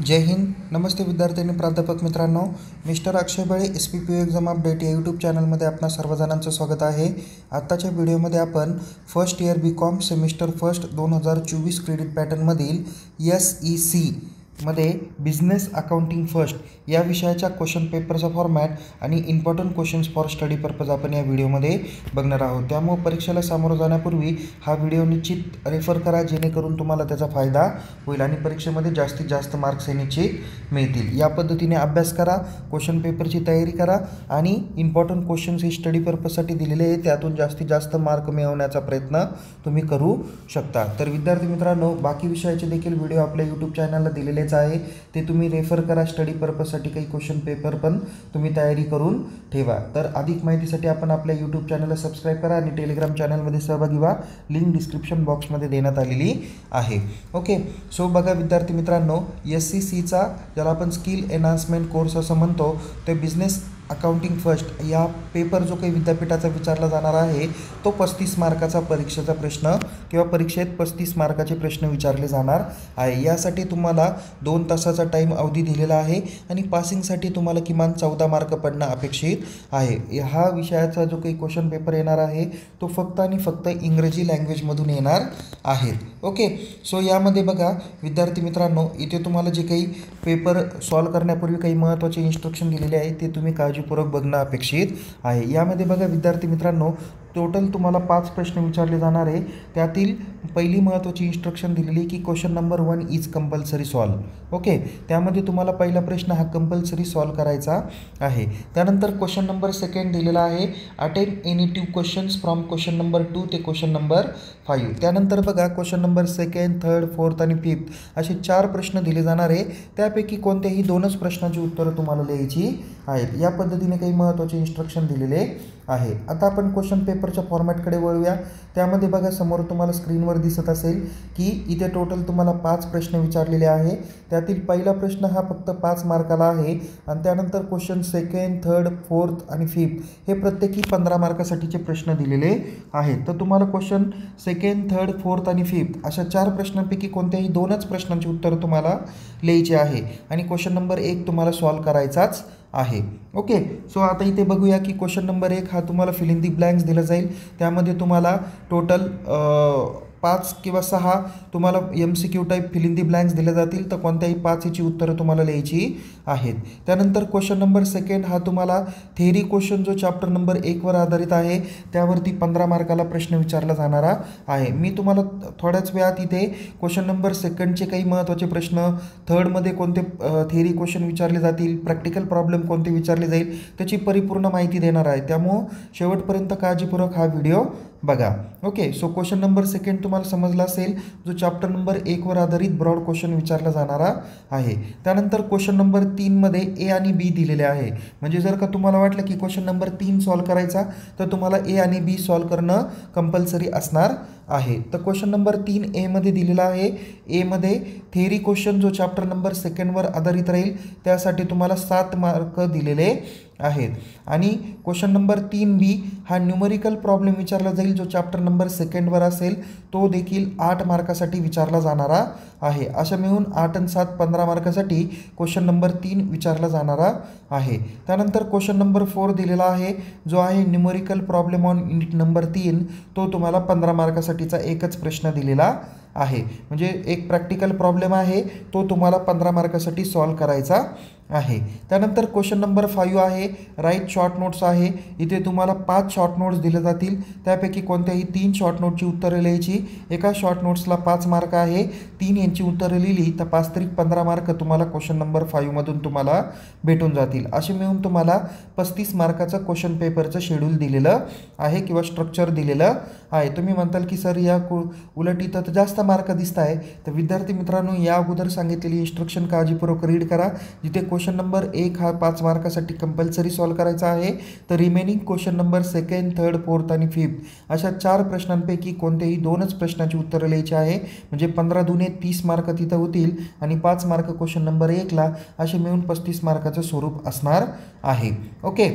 जय हिंद. नमस्ते विद्यार्थी आणि प्राध्यापक मित्रांनो. Mister Akshay Bale SPPU exam update या यूट्यूब चॅनलमध्ये आपणा सर्वजणांचं स्वागत आहे. आत्ताच्या व्हिडिओमध्ये आपण first year BCom semester first 2024 credit पॅटर्नमधील SEC मध्ये बिझनेस अकाउंटिंग फर्स्ट या विषयाच्या क्वेश्चन पेपरचा फॉर्मॅट आणि important questions for study purpose आपण या व्हिडिओमध्ये बघणार आहोत. त्यामुळे परीक्षेला सामोरं जाण्यापूर्वी हा व्हिडिओ निश्चित रेफर करा, जेणेकरून तुम्हाला त्याचा फायदा होईल आणि परीक्षेमध्ये जास्तीत जास्त मार्क्स हे निश्चित मिळतील. या पद्धतीने अभ्यास करा, क्वेश्चन पेपरची तयारी करा आणि इम्पॉर्टंट क्वेश्चन्स हे स्टडी पर्पजसाठी दिलेले आहे, त्यातून जास्तीत जास्त मार्क मिळवण्याचा प्रयत्न तुम्ही करू शकता. तर विद्यार्थी मित्रांनो, बाकी विषयाचे देखील व्हिडिओ आपल्या यूट्यूब चॅनलला दिलेलेच आहे, ते तुम्ही रेफर करा. स्टडी पर्पजसाठी काही क्वेश्चन पेपर पण तुम्ही तयारी करून ठेवा. तर अधिक माहितीसाठी आपण आपल्या यूट्यूब चॅनलला सबस्क्राईब करा आणि टेलिग्राम चॅनलमध्ये सहभागी व्हा. लिंक डिस्क्रिप्शन बॉक्समध्ये देण्यात आलेली आहे. ओके, सो बघा विद्यार्थी मित्रांनो, SECचा ज्याला आपण स्किल एनहान्समेंट कोर्स असं म्हणतो, ते बिझनेस अकाउंटिंग फर्स्ट या पेपर जो काही विद्यापीठाचा विचारला जाणार आहे, तो 35 मार्काचा परीक्षेचा प्रश्न किंवा परीक्षेत 35 मार्काचे प्रश्न विचारले जाणार आहे. यासाठी तुम्हाला 2 तासाचा टाईम अवधी दिलेला आहे आणि पासिंगसाठी तुम्हाला किमान 14 मार्क पडणं अपेक्षित आहे. हा विषयाचा जो काही क्वेश्चन पेपर येणार आहे, तो फक्त आणि फक्त इंग्रजी लँग्वेजमधून येणार आहेत. ओके, सो यामध्ये बघा विद्यार्थी मित्रांनो, इथे तुम्हाला जे काही पेपर सॉल्व करण्यापूर्वी काही महत्त्वाचे इन्स्ट्रक्शन दिलेले आहे, ते तुम्ही काळजीपूर्वक बघणं अपेक्षित आहे. यामध्ये बघा विद्यार्थी मित्रांनो, टोटल तुम्हाला 5 प्रश्न विचारले जाणार आहे. त्यातील पहिली महत्त्वाची इन्स्ट्रक्शन दिलेली की question number 1 is compulsory solve. Okay, त्यामध्ये तुम्हाला पहिला प्रश्न हा कंपल्सरी सॉल्व करायचा आहे. त्यानंतर क्वेश्चन नंबर 2 दिलेला आहे, attempt any 2 questions from question number 2 ते क्वेश्चन नंबर 5. त्यानंतर बघा question number 2nd, 3rd, 4th आणि 5th असे 4 प्रश्न दिले जाणार आहे. त्यापैकी कोणत्याही 2च प्रश्नांची उत्तरं तुम्हाला लिहायची आहेत. या पद्धतीने काही महत्त्वाचे इन्स्ट्रक्शन दिलेले आहे. आता आपण क्वेश्चन पेपरच्या फॉर्मॅटकडे वळूया. त्यामध्ये बघा समोर तुम्हाला स्क्रीनवर दिसत असेल की इथे टोटल तुम्हाला 5 प्रश्न विचारलेले आहे. त्यातील पहिला प्रश्न हा फक्त 5 मार्काला आहे आणि त्यानंतर क्वेश्चन 2nd, 3rd, 4th आणि 5th हे प्रत्येकी 15 मार्कासाठीचे प्रश्न दिलेले आहेत. तर तुम्हाला क्वेश्चन 2nd, 3rd, 4th आणि 5th अशा 4 प्रश्नांपैकी कोणत्याही 2च प्रश्नांची उत्तर तुम्हाला लिहायची आहे आणि क्वेश्चन नंबर 1 तुम्हाला सॉल्व करायचाच आहे. ओके, सो आता इथे बघूया की क्वेश्चन नंबर 1 हा तुम्हाला फिल इन दी ब्लँक्स दिला जाईल. त्यामध्ये तुम्हाला टोटल 5 किंवा 6 तुम्हाला MCQ type fill in the blanks दिले जातील, तर कोणत्याही 5 ची उत्तरं तुम्हाला लिहायची आहेत. त्यानंतर क्वेश्चन नंबर 2 हा तुम्हाला थेअरी क्वेश्चन जो चॅप्टर नंबर 1 वर आधारित आहे, त्यावरती 15 मार्काला प्रश्न विचारला जाणारा आहे. मी तुम्हाला थोड्याच वेळात इथे क्वेश्चन नंबर 2चे काही महत्त्वाचे प्रश्न, 3rdमध्ये कोणते थेअरी क्वेश्चन विचारले जातील, प्रॅक्टिकल प्रॉब्लेम कोणते विचारले जाईल, त्याची परिपूर्ण माहिती देणार आहे. त्यामुळं शेवटपर्यंत काळजीपूर्वक हा व्हिडिओ बघा. ओके, सो क्वेश्चन नंबर 2 तुम्हाला समजला असेल, जो चॅप्टर नंबर 1 वर आधारित ब्रॉड क्वेश्चन विचारला जाणारा आहे. त्यानंतर क्वेश्चन नंबर 3 मध्ये A आणि B दिलेले आहे. म्हणजे जर का तुम्हाला वाटलं की क्वेश्चन नंबर 3 सॉल्व करायचा, तर तुम्हाला A आणि B सॉल्व करणं कंपल्सरी असणार आहे. तर क्वेश्चन नंबर 3 A मध्ये दिलेला आहे. A मध्ये थेअरी क्वेश्चन जो चॅप्टर नंबर 2 वर आधारित राहील, त्यासाठी तुम्हाला 7 मार्क दिलेले आहेत. आणि क्वेश्चन नंबर 3B हा न्यूमरिकल प्रॉब्लेम विचारला जाईल, जो चॅप्टर नंबर 2 वर असेल, तो देखील 8 मार्कासाठी विचारला जाणारा आहे. अशा मिळून 8 आणि 7 15 मार्कासाठी क्वेश्चन नंबर 3 विचारला जाणारा आहे. त्यानंतर क्वेश्चन नंबर 4 दिलेला आहे, जो आहे numerical problem on unit number 3, तो तुम्हाला 15 मार्कासाठीचा एकच प्रश्न दिलेला आहे. म्हणजे एक प्रॅक्टिकल प्रॉब्लेम आहे, तो तुम्हाला 15 मार्कासाठी सॉल्व करायचा आहे. त्यानंतर क्वेश्चन नंबर 5 आहे, राईट शॉर्ट नोट्स आहे. इथे तुम्हाला 5 शॉर्ट नोट्स दिले जातील, त्यापैकी कोणत्याही 3 शॉर्ट नोटची उत्तरं लिहायची. एका शॉर्ट नोट्सला 5 मार्क आहे. 3 यांची उत्तरं लिहिली तर 5 तरी 15 मार्क तुम्हाला क्वेश्चन नंबर 5 मधून तुम्हाला भेटून जातील. असे मिळून तुम्हाला 35 मार्काचं क्वेश्चन पेपरचं शेड्यूल दिलेलं आहे किंवा स्ट्रक्चर दिलेलं आहे. तुम्ही म्हणताल की सर या उलट इथं तर जास्त मार्क दिसत आहे. तर विद्यार्थी मित्रांनो, या अगोदर सांगितलेली इन्स्ट्रक्शन काळजीपूर्वक रीड करा. जिथे क्वेश्चन नंबर 1 हा 5 मार्कासाठी कंपल्सरी सॉल्व करायचा आहे, तर remaining question number 2nd, 3rd, 4th आणि 5th अशा 4 प्रश्नांपैकी कोणत्याही 2च प्रश्नांची उत्तरं लिहायची आहे. म्हणजे 15 दुने 30 मार्क तिथं होतील आणि 5 मार्क क्वेश्चन नंबर 1ला, असे मिळून 35 मार्काचं स्वरूप असणार आहे. ओके,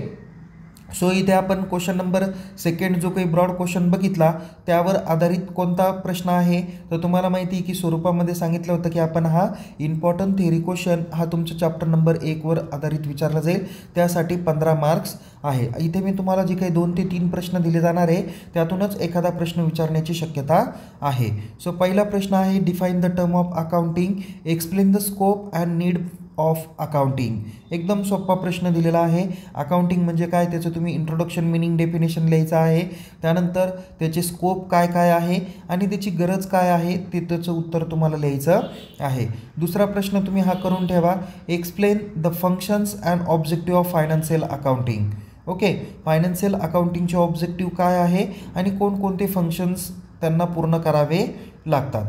सो इथे आपण क्वेश्चन नंबर सेकंड जो काही ब्रॉड क्वेश्चन बघितला त्यावर आधारित कोणता प्रश्न आहे, तर तुम्हाला माहिती आहे की स्वरूपामध्ये सांगितलं होतं की आपण हा इम्पॉर्टंट थेअरी क्वेश्चन हा तुमच्या चॅप्टर नंबर 1वर आधारित विचारला जाईल, त्यासाठी 15 मार्क्स आहे. इथे मी तुम्हाला जे काही 2 ते 3 प्रश्न दिले जाणार आहे त्यातूनच एखादा प्रश्न विचारण्याची शक्यता आहे. सो पहिला प्रश्न आहे, define the term of accounting, explain the scope and need of accounting. एकदम सोपा प्रश्न दिलेला आहे. अकाउंटिंग म्हणजे काय त्याचं तुम्ही इंट्रोडक्शन मिनिंग डेफिनेशन लिहायचं आहे, त्यानंतर त्याचे स्कोप काय काय आहे आणि त्याची गरज काय आहे ते त्याचं उत्तर तुम्हाला लिहायचं आहे. दुसरा प्रश्न तुम्ही हा करून ठेवा, explain the functions and objective of financial accounting. Okay, financial अकाउंटिंगचे ऑब्जेक्टिव्ह काय आहे आणि कोणकोणते फंक्शन्स त्यांना पूर्ण करावे लागतात.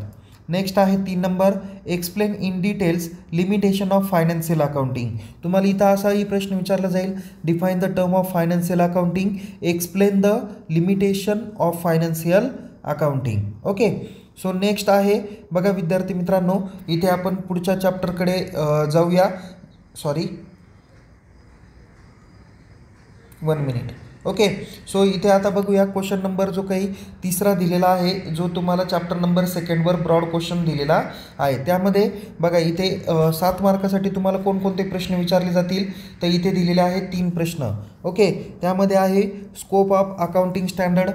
नेक्स्ट आहे 3 number, explain in details limitation of financial accounting. तुम्हाला इथं असाही प्रश्न विचारला जाईल, define the term of financial accounting, explain the limitation of financial accounting. Okay, so next आहे बघा विद्यार्थी मित्रांनो, इथे आपण पुढच्या चॅप्टरकडे जाऊया. Sorry 1 minute. ओके, सो इथे आता बघूया क्वेश्चन नंबर जो काही तिसरा दिलेला आहे, जो तुम्हाला चॅप्टर नंबर 2वर ब्रॉड क्वेश्चन दिलेला आहे. त्यामध्ये बघा इथे 7 मार्कासाठी तुम्हाला कोणकोणते प्रश्न विचारले जातील, तर इथे दिलेले आहे 3 प्रश्न. ओके, त्यामध्ये आहे स्कोप ऑफ अकाउंटिंग स्टँडर्ड,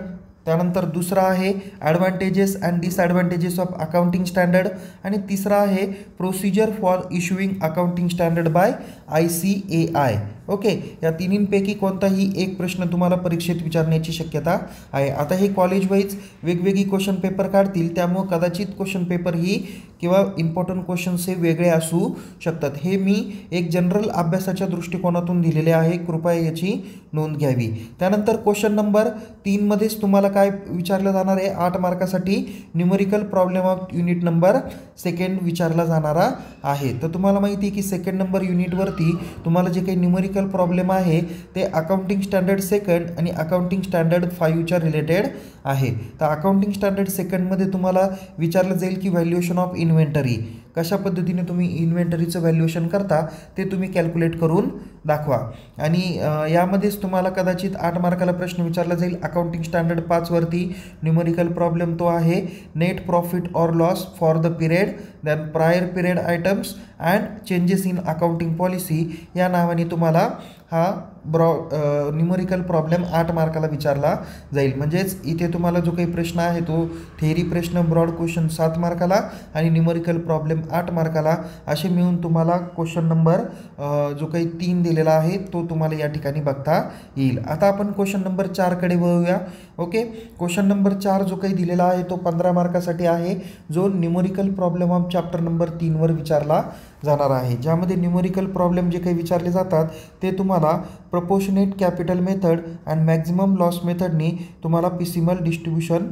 त्यानंतर दुसरा आहे advantages and disadvantages of accounting standard, आणि तिसरा आहे procedure for issuing accounting standard by ICAI. Okay, या तिन्हींपैकी कोणताही एक प्रश्न तुम्हाला परीक्षेत विचारण्याची शक्यता आहे. आता हे कॉलेज वाईज वेगवेगळी क्वेश्चन पेपर काढतील, त्यामुळे कदाचित क्वेश्चन पेपर ही किंवा इम्पॉर्टंट क्वेश्चन्स हे वेगळे असू शकतात. हे मी एक जनरल अभ्यासाच्या दृष्टिकोनातून दिलेले आहे, कृपया याची नोंद घ्यावी. त्यानंतर क्वेश्चन नंबर 3मध्येच तुम्हाला काय विचारलं जाणार आहे, 8 मार्कासाठी numerical problem of unit number 2 विचारला जाणारा आहे. तर तुम्हाला माहिती आहे की 2nd नंबर युनिटवरती तुम्हाला जे काही न्यूमेरिकल प्रॉब्लेम आहे ते अकाउंटिंग स्टँडर्ड 2 आणि अकाउंटिंग स्टँडर्ड 5च्या रिलेटेड आहे. तर अकाउंटिंग स्टँडर्ड 2मध्ये तुम्हाला विचारलं जाईल की व्हॅल्युएशन ऑफ इन्व्हेंटरी, कशा पद्धतीने तुम्ही इन्व्हेंटरीचं व्हॅल्युएशन करता ते तुम्ही कॅल्क्युलेट करून दाखवा. आणि यामध्येच तुम्हाला कदाचित 8 मार्काला प्रश्न विचारला जाईल अकाउंटिंग स्टँडर्ड 5वरती. न्यूमेरिकल प्रॉब्लेम तो आहे net profit or loss for the period, then prior period items and changes in accounting policy, या नावाने तुम्हाला हा न्यूमेरिकल प्रॉब्लेम 8 मार्काला विचारला जाईल. म्हणजेच इथे तुम्हाला जो काही प्रश्न आहे तो थेअरी प्रश्न ब्रॉड क्वेश्चन 7 मार्काला आणि न्यूमेरिकल प्रॉब्लेम 8 मार्काला, असे मिळून तुम्हाला क्वेश्चन नंबर जो काही 3 दिलेला आहे तो तुम्हाला या ठिकाणी बघता येईल. आता आपण क्वेश्चन नंबर 4कडे वळूया. ओके, क्वेश्चन नंबर 4 जो काही दिलेला आहे तो 15 मार्कासाठी आहे, जो numerical problem of chapter number 3वर विचारला जाणार आहे. ज्यामध्ये न्यूमेरिकल प्रॉब्लेम जे काही विचारले जातात ते तुम्हाला proportionate capital method and maximum loss मेथडनी तुम्हाला पिसिमल डिस्ट्रीब्युशन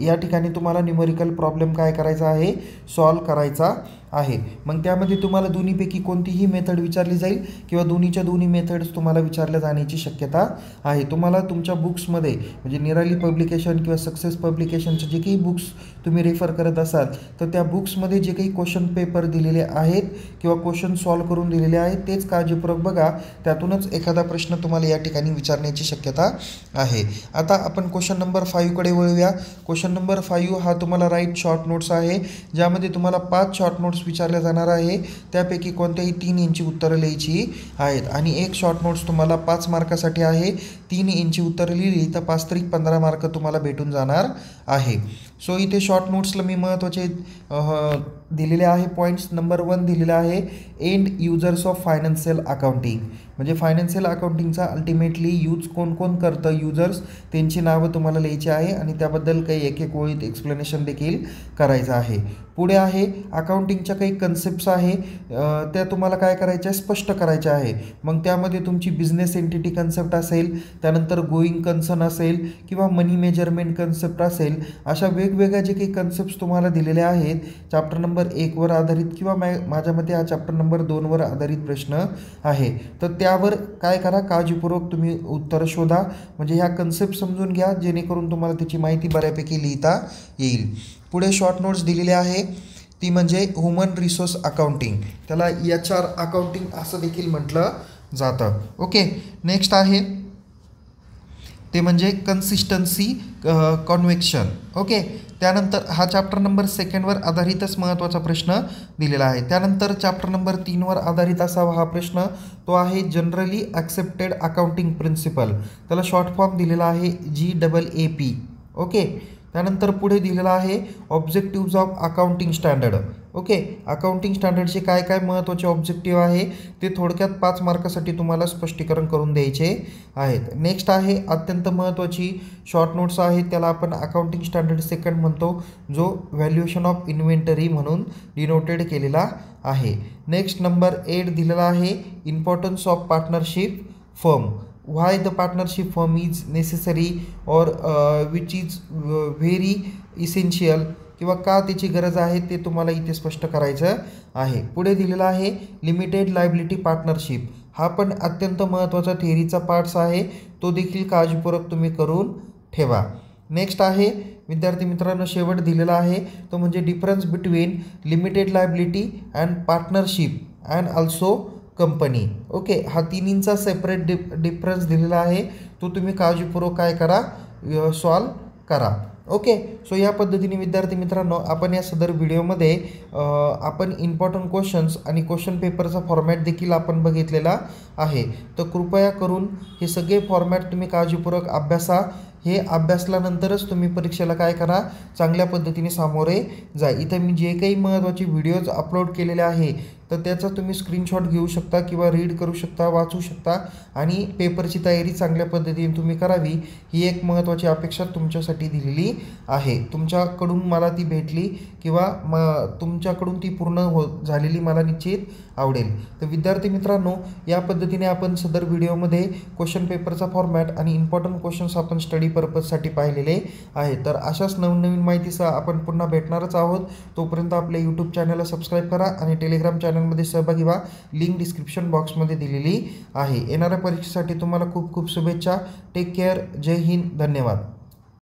या ठिकाणी तुम्हाला न्यूमेरिकल प्रॉब्लेम काय करायचा आहे, सॉल्व करायचा आहे. मग त्यामध्ये तुम्हाला दोन्हीपैकी कोणतीही मेथड विचारली जाईल किंवा दोन्हीच्या दोन्ही मेथड्स तुम्हाला विचारल्या जाण्याची शक्यता आहे. तुम्हाला तुमच्या बुक्समध्ये म्हणजे निराली पब्लिकेशन किंवा सक्सेस पब्लिकेशनचे जे काही बुक्स तुम्ही रेफर करत असाल तर त्या बुक्समध्ये जे काही क्वेश्चन पेपर दिलेले आहेत किंवा क्वेश्चन सॉल्व करून दिलेले आहेत तेच काळजीपूर्वक बघा, त्यातूनच एखादा प्रश्न तुम्हाला या ठिकाणी विचारण्याची शक्यता आहे. आता आपण क्वेश्चन नंबर 5कडे वळूया. क्वेश्चन नंबर 5 हा तुम्हाला राईट शॉर्ट नोट्स आहे, ज्यामध्ये तुम्हाला 5 शॉर्ट नोट्स विचारल्या जाणार आहे. त्यापैकी कोणत्याही 3 इंची उत्तरं लिहायची आहेत आणि एक शॉर्ट नोट्स तुम्हाला 5 मार्कासाठी आहे. 3 इंची उत्तरं लिहिली तर 5 त्रिक 15 मार्क तुम्हाला भेटून जाणार आहे. सो इथे शॉर्ट नोट्सला मी महत्त्वाचे दिलेले आहे पॉईंट्स. नंबर 1 दिलेला आहे end users of financial accounting, म्हणजे फायनान्शियल अकाउंटिंगचा अल्टिमेटली यूज कोण कोण करतं, युजर्स त्यांची नावं तुम्हाला लिहायची आहे आणि त्याबद्दल काही एक ओळीत एक्सप्लेनेशन देखील करायचं आहे. पुढे आहे अकाउंटिंगच्या काही कन्सेप्ट्स आहे त्या तुम्हाला काय करायच्या आहे, स्पष्ट करायच्या आहे. मग त्यामध्ये तुमची बिझनेस एंटिटी कन्सेप्ट असेल, त्यानंतर गोईंग कन्सर्न असेल किंवा मनी मेजरमेंट कन्सेप्ट असेल, अशा वेगवेगळ्या जे काही कन्सेप्ट्स तुम्हाला दिलेल्या आहेत चॅप्टर नंबर 1वर आधारित किंवा माझ्या मते हा चॅप्टर नंबर 2वर आधारित प्रश्न आहे. तर त्यावर काय करा, काळजीपूर्वक तुम्ही उत्तर शोधा, म्हणजे ह्या कन्सेप्ट समजून घ्या जेणेकरून तुम्हाला त्याची माहिती बऱ्यापैकी लिहिता येईल. पुढे शॉर्ट नोट्स दिलेली आहे ती म्हणजे ह्युमन रिसोर्स अकाउंटिंग, त्याला HR अकाउंटिंग असं देखील म्हटलं जातं. ओके, नेक्स्ट आहे ते म्हणजे कन्सिस्टन्सी कॉन्व्हेक्शन. ओके, त्यानंतर हा चॅप्टर नंबर 2वर आधारितच महत्त्वाचा प्रश्न दिलेला आहे. त्यानंतर चॅप्टर नंबर 3वर आधारित असावा हा प्रश्न, तो आहे जनरली ॲक्सेप्टेड अकाउंटिंग प्रिन्सिपल. त्याला शॉर्ट फॉर्म दिलेला आहे GAAP. ओके, त्यानंतर पुढे दिलेला आहे objectives of accounting standard. Okay, accounting स्टँडर्डचे काय काय महत्त्वाचे ऑब्जेक्टिव्ह आहे ते थोडक्यात 5 मार्कासाठी तुम्हाला स्पष्टीकरण करून द्यायचे आहेत. नेक्स्ट आहे अत्यंत महत्त्वाची शॉर्ट नोट्स आहेत, त्याला आपण अकाउंटिंग स्टँडर्ड 2 म्हणतो, जो व्हॅल्युएशन ऑफ इन्व्हेंटरी म्हणून डिनोटेड केलेला आहे. नेक्स्ट नंबर 8 दिलेला आहे importance of partnership firm. Why the partnership firm is necessary और विच इज व्हेरी इसेन्शियल, किंवा का त्याची गरज आहे ते तुम्हाला इथे स्पष्ट करायचं आहे. पुढे दिलेला आहे लिमिटेड लायबिलिटी पार्टनरशिप. हा पण अत्यंत महत्त्वाचा थिअरीचा पार्ट्स आहे, तो देखील काळजीपूर्वक तुम्ही करून ठेवा. नेक्स्ट आहे विद्यार्थी मित्रांनो शेवट दिलेला आहे, तो म्हणजे difference between limited liability and partnership and also company. Okay, हा तिन्हींचा सेपरेट डिफरन्स दिलेला आहे, तो तुम्ही काळजीपूर्वक काय करा, सॉल्व करा. ओके, सो या पद्धतीने विद्यार्थी मित्रांनो आपण या सदर व्हिडिओमध्ये आपण इम्पॉर्टंट क्वेश्चन्स आणि क्वेश्चन पेपरचा फॉर्मॅट देखील आपण बघितलेला आहे. तर कृपया करून हे सगळे फॉर्मॅट तुम्ही काळजीपूर्वक अभ्यासा. हे अभ्यासल्यानंतरच तुम्ही परीक्षेला काय करा, चांगल्या पद्धतीने सामोरे जा. इथे मी जे काही महत्त्वाचे व्हिडिओज अपलोड केलेले आहे तर त्याचा तुम्ही स्क्रीनशॉट घेऊ शकता किंवा रीड करू शकता, वाचू शकता आणि पेपरची तयारी चांगल्या पद्धतीने तुम्ही करावी, ही एक महत्त्वाची अपेक्षा तुमच्यासाठी दिलेली आहे. तुमच्याकडून मला ती भेटली किंवा तुमच्याकडून ती पूर्ण झालेली मला निश्चित आवडेल. तर विद्यार्थी मित्रांनो या पद्धतीने आपण सदर व्हिडिओमध्ये क्वेश्चन पेपरचा फॉर्मॅट आणि इम्पॉर्टंट क्वेश्चन्स आपण स्टडी पर्पजसाठी पाहिलेले आहे. तर अशाच नवीन माहितीसह आपण पुन्हा भेटणारच आहोत. तोपर्यंत आपल्या यूट्यूब चॅनलला सबस्क्राईब करा आणि टेलिग्राम चॅनलमध्ये सहभागी व्हा. लिंक डिस्क्रिप्शन बॉक्समध्ये दिलेली आहे. येणाऱ्या परीक्षेसाठी तुम्हाला खूप खूप शुभेच्छा. Take care. जय हिंद. धन्यवाद.